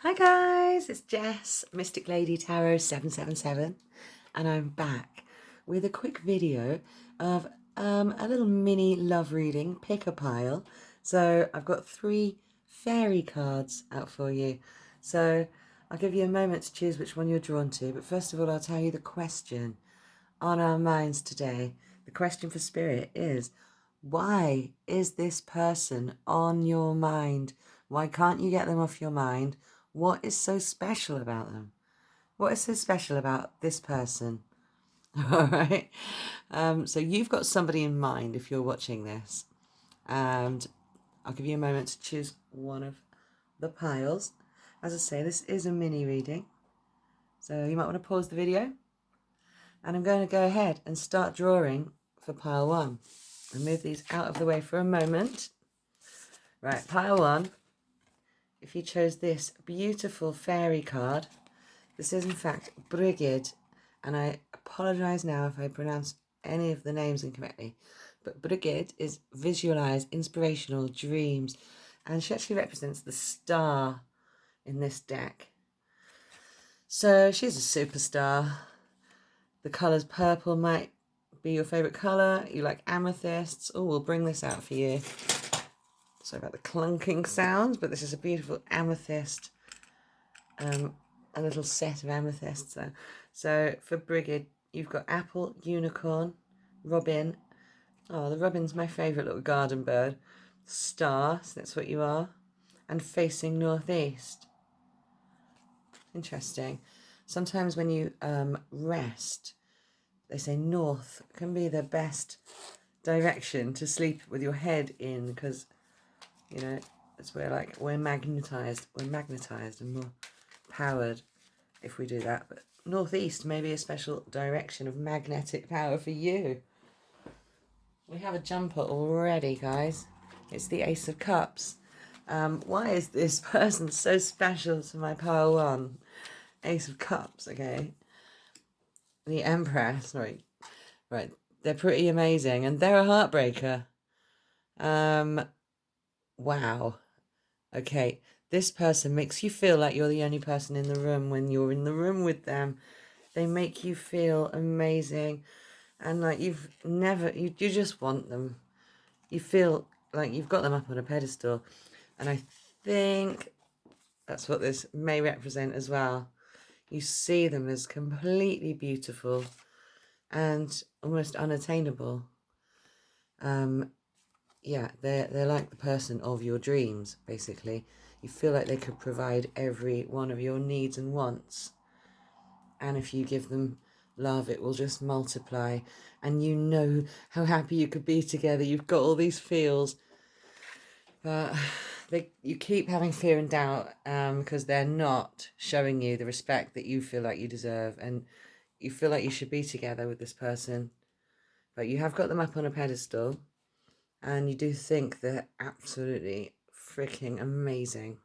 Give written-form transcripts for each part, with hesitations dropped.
Hi guys, it's Jess, Mystic Lady Tarot 777, and I'm back with a quick video of a little mini love reading, pick a pile. So I've got 3 fairy cards out for you. So I'll give you a moment to choose which one you're drawn to, but first of all I'll tell you the question on our minds today. The question for Spirit is, why is this person on your mind? Why can't you get them off your mind? What is so special about them? What is so special about this person? All right. So you've got somebody in mind if you're watching this. And I'll give you a moment to choose one of the piles. As I say, this is a mini reading. So you might want to pause the video. And I'm going to go ahead and start drawing for pile 1. And move these out of the way for a moment. Right, pile 1. If you chose this beautiful fairy card, this is in fact Brigid, and I apologise now if I pronounce any of the names incorrectly, but Brigid is visualise, inspirational, dreams, and she actually represents the star in this deck. So she's a superstar. The colours purple might be your favourite colour. You like amethysts. Oh, we'll bring this out for you. Sorry about the clunking sounds, but this is a beautiful amethyst, a little set of amethysts there. So for Brigid, you've got apple, unicorn, robin. Oh, the robin's my favourite little garden bird. Star, so that's what you are. And facing northeast. Interesting. Sometimes when you rest, they say north can be the best direction to sleep with your head in, because you know, it's where we're magnetized and more powered if we do that. But northeast may be a special direction of magnetic power for you. We have a jumper already, guys. It's the Ace of Cups. Why is this person so special to my pile 1? Ace of Cups, okay. The Empress, right. They're pretty amazing, and they're a heartbreaker. Wow. Okay, this person makes you feel like you're the only person in the room when you're in the room with them. They make you feel amazing, and like you just want them. You feel like you've got them up on a pedestal, and I think that's what this may represent as well. You see them as completely beautiful and almost unattainable. Yeah, they're like the person of your dreams, basically. You feel like they could provide every one of your needs and wants. And if you give them love, it will just multiply. And you know how happy you could be together. You've got all these feels. But you keep having fear and doubt because they're not showing you the respect that you feel like you deserve. And you feel like you should be together with this person. But you have got them up on a pedestal. And you do think they're absolutely freaking amazing.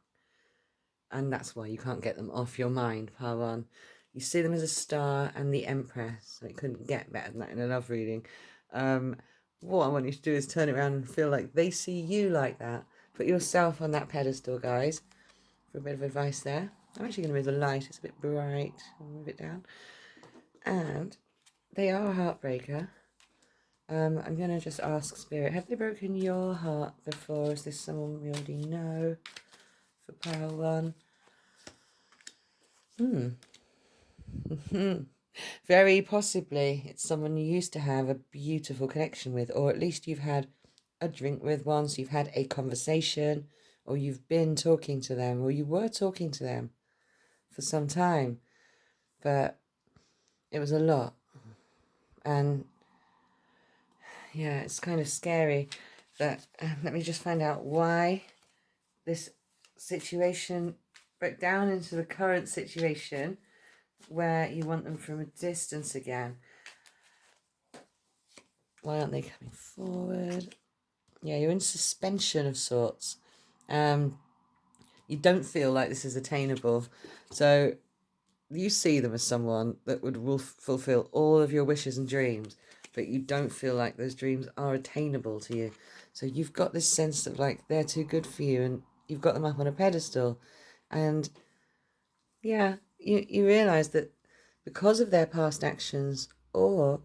And that's why you can't get them off your mind, pile 1. You see them as a star and the Empress. So it couldn't get better than that in a love reading. What I want you to do is turn it around and feel like they see you like that. Put yourself on that pedestal, guys. For a bit of advice there. I'm actually going to move the light. It's a bit bright. I'll move it down. And they are a heartbreaker. I'm going to just ask Spirit, have they broken your heart before? Is this someone we already know for pile 1? Very possibly it's someone you used to have a beautiful connection with, or at least you've had a drink with once, you've had a conversation, or you've been talking to them, or you were talking to them for some time, but it was a lot. And yeah, it's kind of scary that let me just find out why this situation broke down into the current situation where you want them from a distance again. Why aren't they coming forward? Yeah, you're in suspension of sorts. You don't feel like this is attainable. So you see them as someone that will fulfill all of your wishes and dreams, but you don't feel like those dreams are attainable to you. So you've got this sense of like they're too good for you, and you've got them up on a pedestal. And Yeah, you realise that because of their past actions, or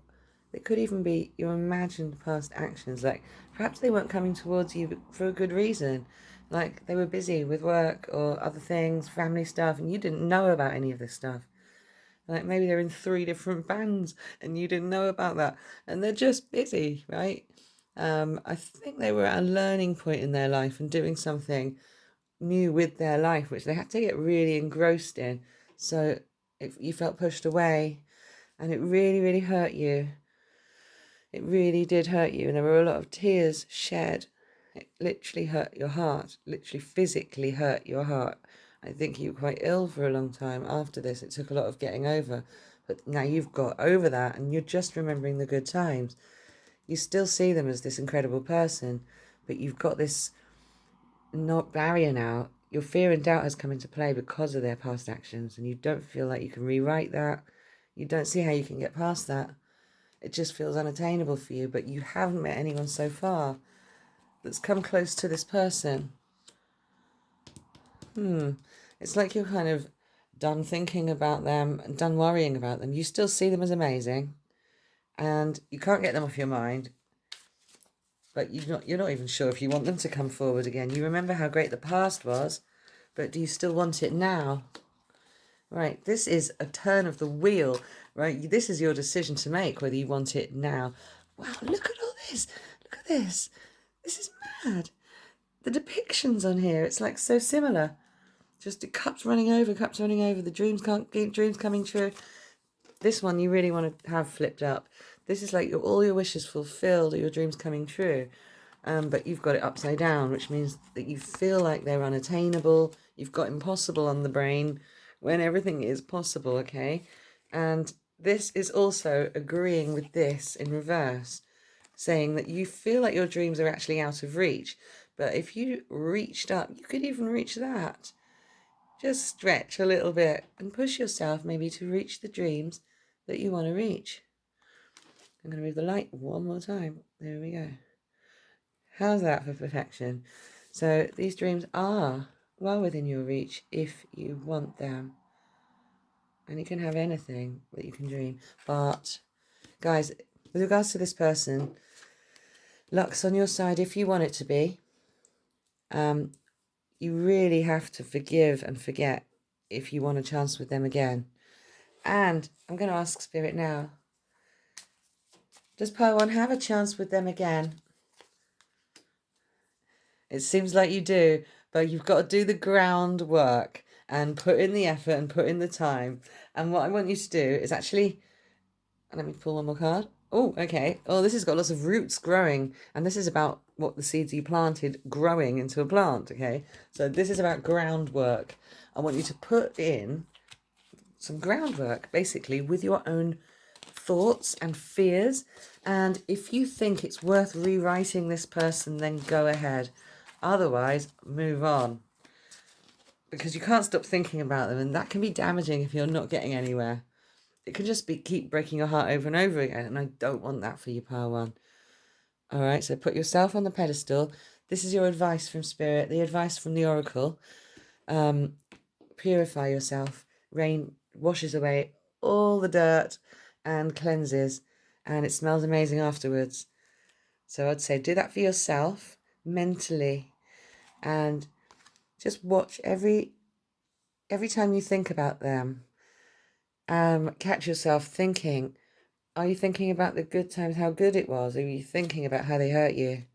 it could even be your imagined past actions, like perhaps they weren't coming towards you for a good reason, like they were busy with work or other things, family stuff, and you didn't know about any of this stuff. Like maybe they're in 3 different bands and you didn't know about that, and they're just busy, right? I think they were at a learning point in their life and doing something new with their life, which they had to get really engrossed in. So you felt pushed away, and it really, really hurt you. It really did hurt you, and there were a lot of tears shed. It literally hurt your heart, literally physically hurt your heart. I think you were quite ill for a long time after this. It took a lot of getting over, but now you've got over that and you're just remembering the good times. You still see them as this incredible person, but you've got this not barrier now. Your fear and doubt has come into play because of their past actions, and you don't feel like you can rewrite that. You don't see how you can get past that. It just feels unattainable for you, but you haven't met anyone so far that's come close to this person. It's like you're kind of done thinking about them and done worrying about them. You still see them as amazing, and you can't get them off your mind, but you're not even sure if you want them to come forward again. You remember how great the past was, but do you still want it now? Right, this is a turn of the wheel, right? This is your decision to make, whether you want it now. Wow, look at all this. Look at this. This is mad. The depictions on here, it's like so similar. Just the cups running over, the dreams can't keep dreams coming true. This one you really want to have flipped up. This is like all your wishes fulfilled or your dreams coming true. But you've got it upside down, which means that you feel like they're unattainable. You've got impossible on the brain when everything is possible, okay? And this is also agreeing with this in reverse, saying that you feel like your dreams are actually out of reach. But if you reached up, you could even reach that. Just stretch a little bit and push yourself maybe to reach the dreams that you want to reach. I'm going to move the light one more time. There we go. How's that for perfection? So these dreams are well within your reach if you want them. And you can have anything that you can dream. But, guys, with regards to this person, luck's on your side if you want it to be. You really have to forgive and forget if you want a chance with them again. And I'm going to ask Spirit now, does Pile 1 have a chance with them again? It seems like you do, but you've got to do the groundwork and put in the effort and put in the time. And what I want you to do is actually, let me pull one more card. Oh, okay. Oh, this has got lots of roots growing, and this is about what the seeds you planted growing into a plant, okay? So this is about groundwork. I want you to put in some groundwork, basically, with your own thoughts and fears. And if you think it's worth rewriting this person, then go ahead. Otherwise, move on. Because you can't stop thinking about them, and that can be damaging if you're not getting anywhere. It can just be keep breaking your heart over and over again, and I don't want that for you, Pile 1. All right, so put yourself on the pedestal. This is your advice from Spirit, the advice from the Oracle. Purify yourself. Rain washes away all the dirt and cleanses, and it smells amazing afterwards. So I'd say do that for yourself mentally, and just watch every time you think about them. Catch yourself thinking, are you thinking about the good times, how good it was? Or are you thinking about how they hurt you?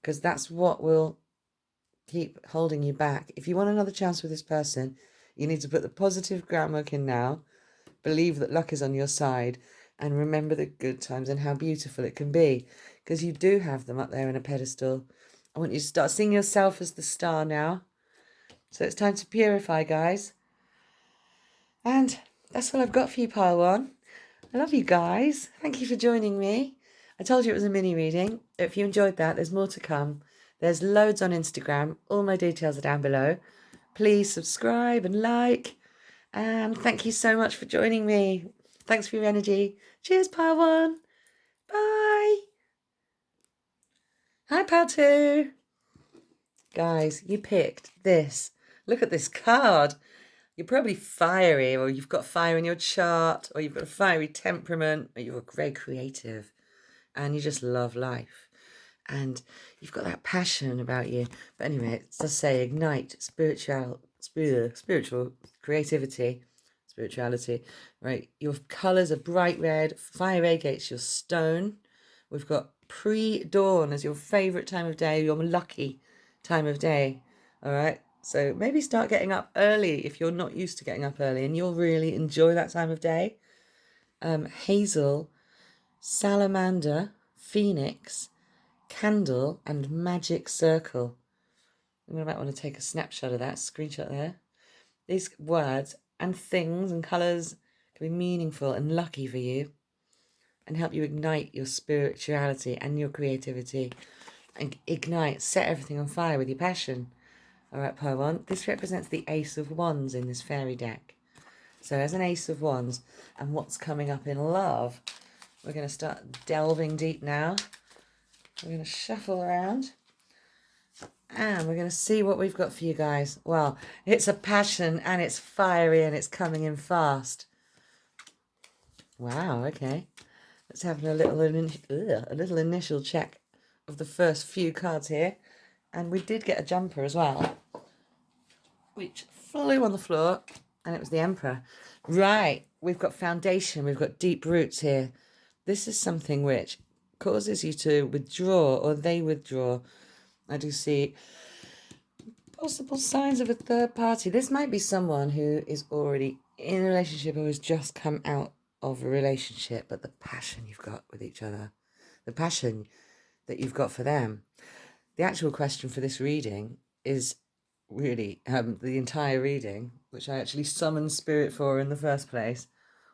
Because that's what will keep holding you back. If you want another chance with this person, you need to put the positive groundwork in now, believe that luck is on your side, and remember the good times and how beautiful it can be. Because you do have them up there in a pedestal. I want you to start seeing yourself as the star now. So it's time to purify, guys. And that's all I've got for you, Pile 1. I love you guys. Thank you for joining me. I told you it was a mini reading. If you enjoyed that, there's more to come. There's loads on Instagram. All my details are down below. Please subscribe and like. And thank you so much for joining me. Thanks for your energy. Cheers, Pile 1. Bye. Hi, Pile 2. Guys, you picked this. Look at this card. You're probably fiery, or you've got fire in your chart, or you've got a fiery temperament, or you're very creative and you just love life. And you've got that passion about you. But anyway, it does say ignite spiritual creativity, spirituality, right? Your colours are bright red, fire radiates your stone. We've got pre-dawn as your favourite time of day, your lucky time of day, all right? So maybe start getting up early if you're not used to getting up early, and you'll really enjoy that time of day. Hazel, salamander, phoenix, candle, and magic circle. You might want to take a snapshot of that, screenshot there. These words and things and colours can be meaningful and lucky for you and help you ignite your spirituality and your creativity and ignite, set everything on fire with your passion. All right, pile on. This represents the Ace of Wands in this fairy deck. So as an Ace of Wands and what's coming up in love, we're going to start delving deep now. We're going to shuffle around and we're going to see what we've got for you guys. Well, it's a passion and it's fiery and it's coming in fast. Wow, okay. Let's have a little initial check of the first few cards here. And we did get a jumper as well, which flew on the floor, and it was the Emperor. Right, we've got foundation, we've got deep roots here. This is something which causes you to withdraw, or they withdraw. I do see possible signs of a third party. This might be someone who is already in a relationship or has just come out of a relationship, but the passion you've got with each other, the passion that you've got for them. The actual question for this reading is really the entire reading, which I actually summoned spirit for in the first place,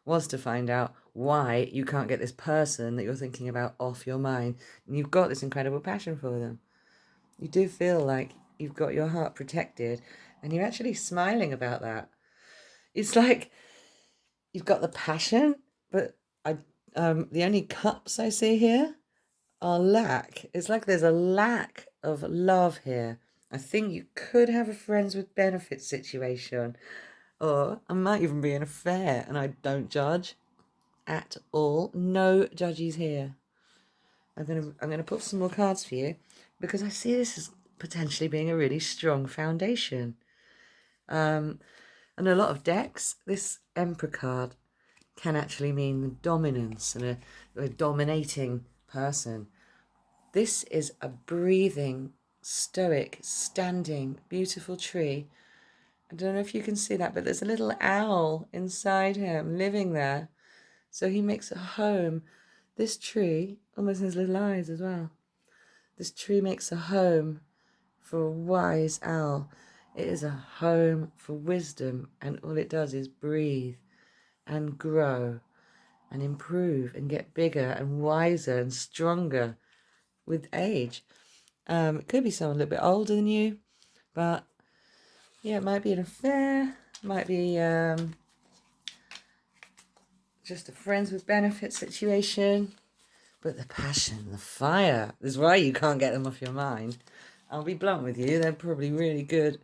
was to find out why you can't get this person that you're thinking about off your mind. And you've got this incredible passion for them. You do feel like you've got your heart protected and you're actually smiling about that. It's like you've got the passion, but the only cups I see here are lack. It's like there's a lack of love here. I think you could have a friends with benefits situation, or I might even be an affair, and I don't judge at all. No judges here. I'm gonna put some more cards for you because I see this as potentially being a really strong foundation. And a lot of decks, this Emperor card can actually mean dominance and a dominating person. This is a breathing, stoic, standing, beautiful tree. I don't know if you can see that, but there's a little owl inside him living there. So he makes a home. This tree almost has little eyes as well. This tree makes a home for a wise owl. It is a home for wisdom, and all it does is breathe and grow and improve and get bigger and wiser and stronger with age. It could be someone a little bit older than you, but yeah, it might be an affair, might be just a friends with benefits situation. But the passion, the fire, is why you can't get them off your mind. I'll be blunt with you, they're probably really good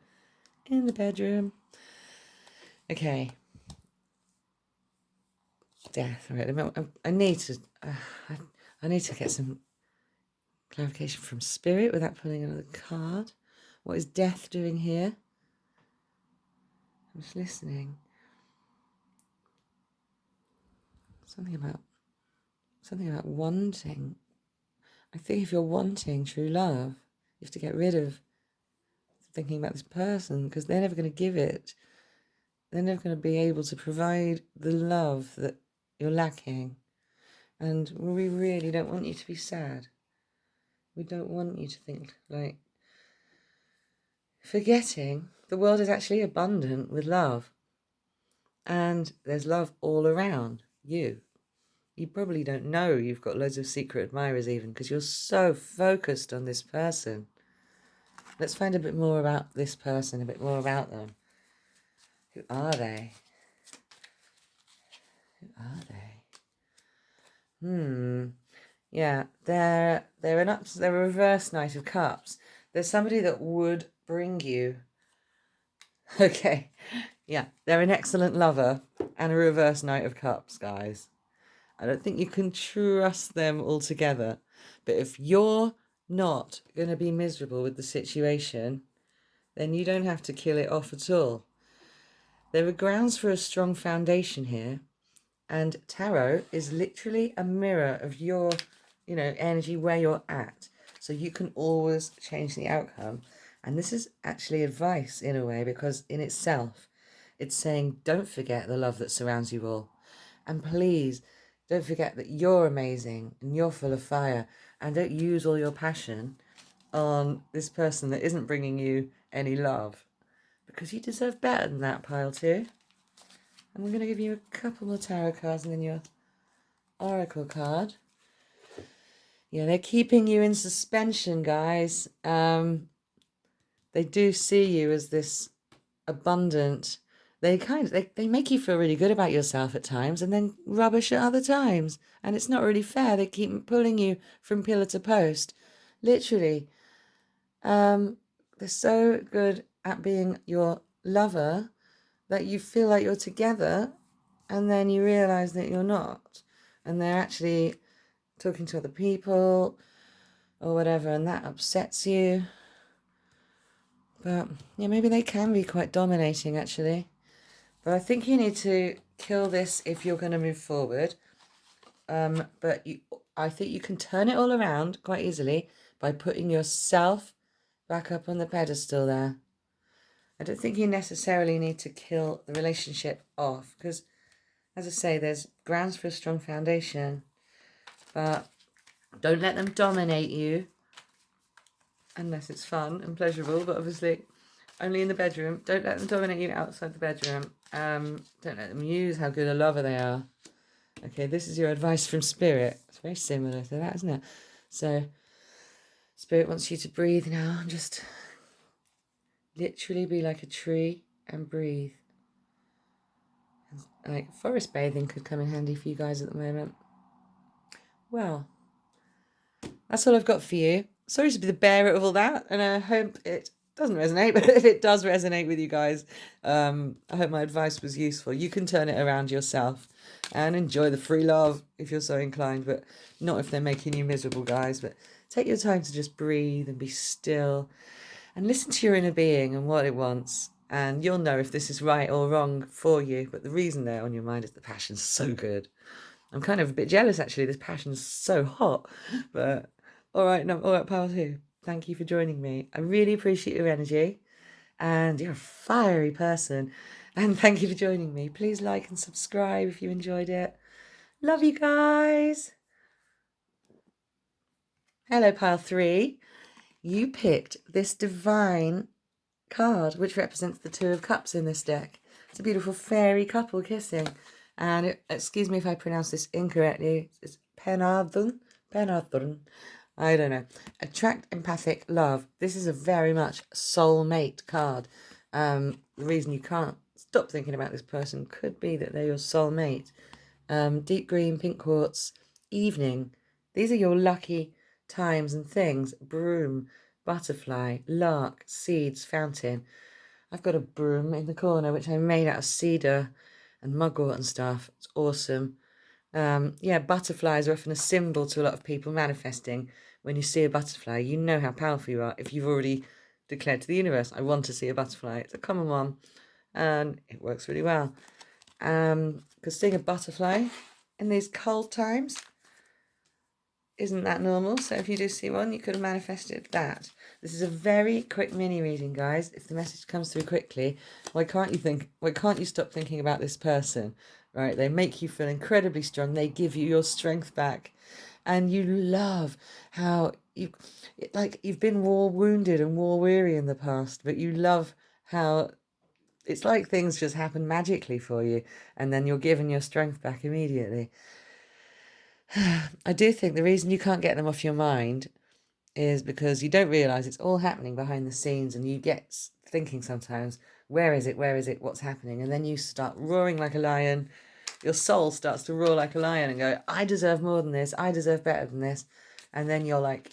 in the bedroom. Okay. Death, right? I need to get some clarification from spirit without pulling another card. What is death doing here? I'm just listening. Something about wanting. I think if you're wanting true love, you have to get rid of thinking about this person because they're never going to give it. They're never going to be able to provide the love that you're lacking. And we really don't want you to be sad. We don't want you to think like forgetting the world is actually abundant with love. And there's love all around you. You probably don't know you've got loads of secret admirers even because you're so focused on this person. Let's find a bit more about this person, a bit more about them. Who are they? Who are they? Yeah, they're a reverse Knight of Cups. There's somebody that would bring you Okay. Yeah, they're an excellent lover and a reverse Knight of Cups, guys. I don't think you can trust them altogether. But if you're not going to be miserable with the situation, then you don't have to kill it off at all. There are grounds for a strong foundation here. And tarot is literally a mirror of your, energy, where you're at. So you can always change the outcome. And this is actually advice in a way, because in itself, it's saying, don't forget the love that surrounds you all. And please, don't forget that you're amazing and you're full of fire. And don't use all your passion on this person that isn't bringing you any love. Because you deserve better than that, pile two. And we're going to give you a couple more tarot cards and then your oracle card. Yeah, they're keeping you in suspension, guys. They do see you as this abundant. They make you feel really good about yourself at times and then rubbish at other times. And it's not really fair. They keep pulling you from pillar to post. Literally. They're so good at being your lover that you feel like you're together and then you realise that you're not. And they're actually talking to other people or whatever, and that upsets you. But yeah, maybe they can be quite dominating actually. But I think you need to kill this if you're going to move forward. I think you can turn it all around quite easily by putting yourself back up on the pedestal there. I don't think you necessarily need to kill the relationship off because, as I say, there's grounds for a strong foundation. But don't let them dominate you unless it's fun and pleasurable, but obviously only in the bedroom. Don't let them dominate you outside the bedroom. Don't let them use how good a lover they are. Okay, this is your advice from Spirit. It's very similar to that, isn't it? So, Spirit wants you to breathe now and just literally be like a tree and breathe. Like forest bathing could come in handy for you guys at the moment. Well, that's all I've got for you. Sorry to be the bearer of all that, and I hope it doesn't resonate, but if it does resonate with you guys, I hope my advice was useful. You can turn it around yourself and enjoy the free love if you're so inclined, but not if they're making you miserable, guys. But take your time to just breathe and be still and listen to your inner being and what it wants. And you'll know if this is right or wrong for you. But the reason there on your mind is the passion's so good. I'm kind of a bit jealous, actually. This passion's so hot. But all right, power two. Thank you for joining me. I really appreciate your energy. And you're a fiery person. And thank you for joining me. Please like and subscribe if you enjoyed it. Love you guys. Hello, pile three. You picked this divine card, which represents the Two of Cups in this deck. It's a beautiful fairy couple kissing. And excuse me if I pronounce this incorrectly. It's Penarthun. I don't know. Attract empathic love. This is a very much soulmate card. The reason you can't stop thinking about this person could be that they're your soulmate. Deep green, pink quartz, evening. These are your lucky times and things. Broom, butterfly, lark, seeds, fountain. I've got a broom in the corner which I made out of cedar and mugwort and stuff. It's awesome. Butterflies are often a symbol to a lot of people manifesting. When you see a butterfly, you know how powerful you are if you've already declared to the universe, I want to see a butterfly. It's a common one and it works really well. Because seeing a butterfly in these cold times isn't that normal. So if you do see one, you could have manifested that. This is a very quick mini reading, guys. If the message comes through quickly, why can't you stop thinking about this person? Right? They make you feel incredibly strong. They give you your strength back. And you love how you've been war wounded and war weary in the past, but you love how it's like things just happen magically for you and then you're given your strength back immediately. I do think the reason you can't get them off your mind is because you don't realise it's all happening behind the scenes and you get thinking sometimes, where is it, what's happening? And then you start roaring like a lion. Your soul starts to roar like a lion and go, I deserve more than this, I deserve better than this. And then you're like,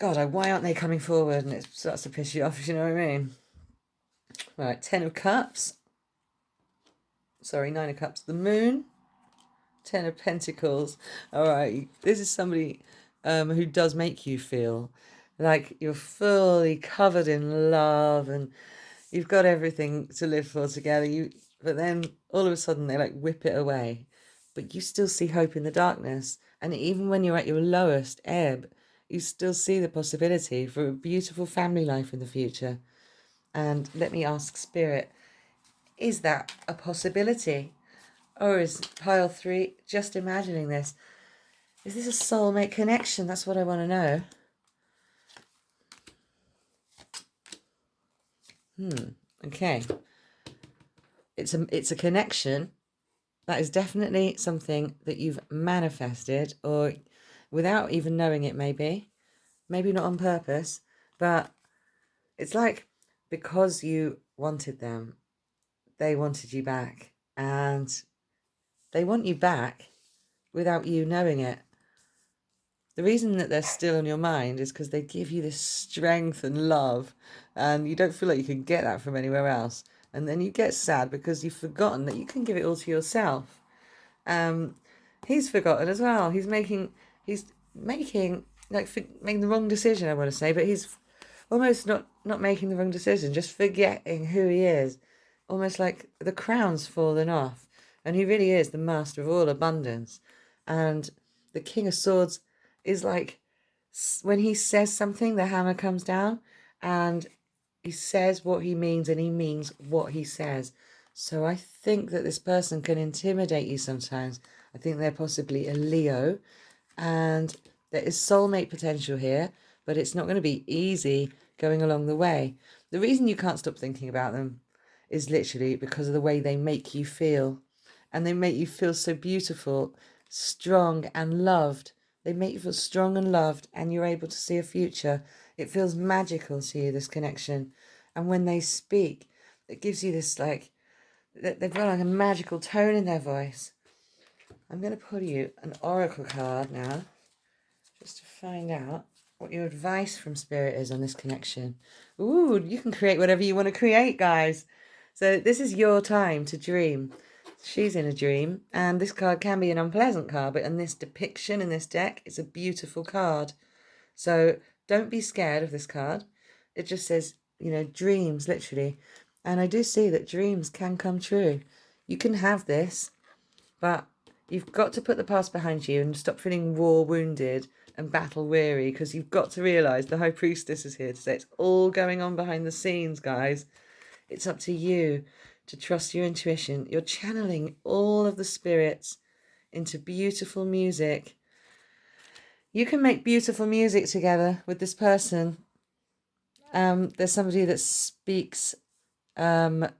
God, why aren't they coming forward? And it starts to piss you off, you know what I mean? Right, 10 of Cups. Sorry, 9 of Cups. The Moon. 10 of Pentacles. All right, this is somebody who does make you feel like you're fully covered in love and you've got everything to live for together. But then all of a sudden they like whip it away. But you still see hope in the darkness. And even when you're at your lowest ebb, you still see the possibility for a beautiful family life in the future. And let me ask Spirit, is that a possibility? Or is pile 3 just imagining this? Is this a soulmate connection? That's what I want to know. Okay. It's a connection. That is definitely something that you've manifested, or without even knowing it, maybe not on purpose, but it's like because you wanted them, they wanted you back, and they want you back without you knowing it. The reason that they're still on your mind is because they give you this strength and love, and you don't feel like you can get that from anywhere else. And then you get sad because you've forgotten that you can give it all to yourself. He's forgotten as well. He's making making the wrong decision, I want to say, but he's almost not making the wrong decision, just forgetting who he is. Almost like the crown's fallen off, and he really is the master of all abundance. And the King of Swords is like, when he says something, the hammer comes down, and he says what he means, and he means what he says. So I think that this person can intimidate you sometimes. I think they're possibly a Leo, and there is soulmate potential here, but it's not going to be easy going along the way. The reason you can't stop thinking about them is literally because of the way they make you feel. And they make you feel so beautiful, strong and loved. They make you feel strong and loved, and you're able to see a future. It feels magical to you, this connection. And when they speak, it gives you this like, they've got like a magical tone in their voice. I'm going to pull you an oracle card now, just to find out what your advice from Spirit is on this connection. Ooh, you can create whatever you want to create, guys. So this is your time to dream. She's in a dream, and this card can be an unpleasant card, but in this depiction in this deck, it's a beautiful card. So don't be scared of this card. It just says, dreams, literally. And I do see that dreams can come true. You can have this, but you've got to put the past behind you and stop feeling war wounded and battle weary, because you've got to realise the High Priestess is here to say it's all going on behind the scenes, guys. It's up to you to trust your intuition. You're channeling all of the spirits into beautiful music. You can make beautiful music together with this person. There's somebody that speaks in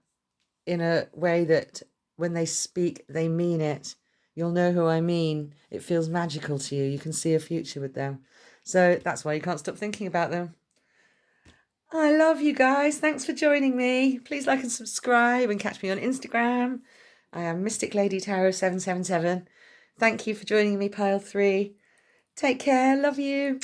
a way that when they speak, they mean it. You'll know who I mean. It feels magical to you. You can see a future with them. So that's why you can't stop thinking about them. I love you guys. Thanks for joining me. Please like and subscribe and catch me on Instagram. I am Mystic Lady Tarot 777. Thank you for joining me, Pile 3. Take care. Love you.